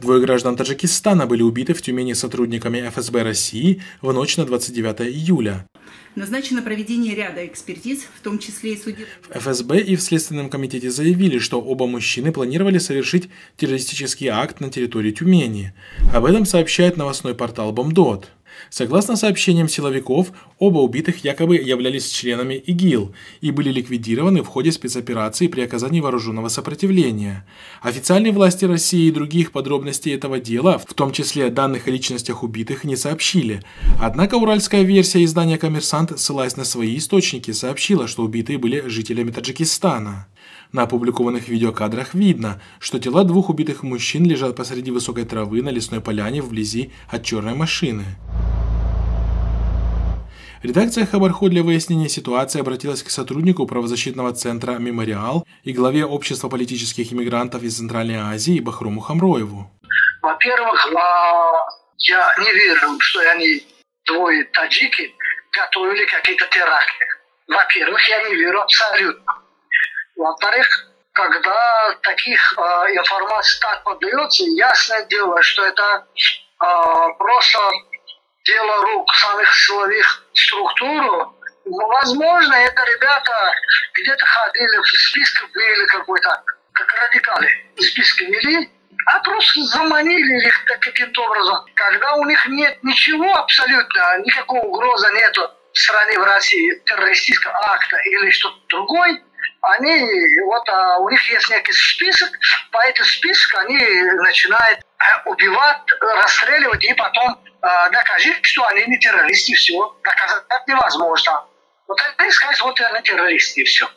Двое граждан Таджикистана были убиты в Тюмени сотрудниками ФСБ России в ночь на 29 июля. Назначено проведение ряда экспертиз, в том числе и судебных. В ФСБ и в Следственном комитете заявили, что оба мужчины планировали совершить террористический акт на территории Тюмени. Об этом сообщает новостной портал Бомдот. Согласно сообщениям силовиков, оба убитых якобы являлись членами ИГИЛ и были ликвидированы в ходе спецоперации при оказании вооруженного сопротивления. Официальные власти России и других подробностей этого дела, в том числе данных о личностях убитых, не сообщили. Однако уральская версия издания «Коммерсант», ссылаясь на свои источники, сообщила, что убитые были жителями Таджикистана. На опубликованных видеокадрах видно, что тела двух убитых мужчин лежат посреди высокой травы на лесной поляне вблизи от черной машины. Редакция Хабар-Хо для выяснения ситуации обратилась к сотруднику правозащитного центра «Мемориал» и главе Общества политических иммигрантов из Центральной Азии Бахрому Хамроеву. Во-первых, я не верю, что они, двое таджики, готовили какие-то теракты. Во-первых, я не верю абсолютно. Во-вторых, когда таких информаций так подается, ясное дело, что это просто дело рук самых силовых структур. Возможно, это ребята где-то ходили, в списке были какой-то, как радикали, в списке вели, а просто заманили их каким-то образом. Когда у них нет ничего абсолютно, никакой угрозы нету в стране, в России, террористического акта или что-то другое, они, у них есть некий список, по этому списку они начинают убивать, расстреливать и потом доказать, что они не террористы, все. Доказать невозможно. Вот они сказать, вот они террористы, и все.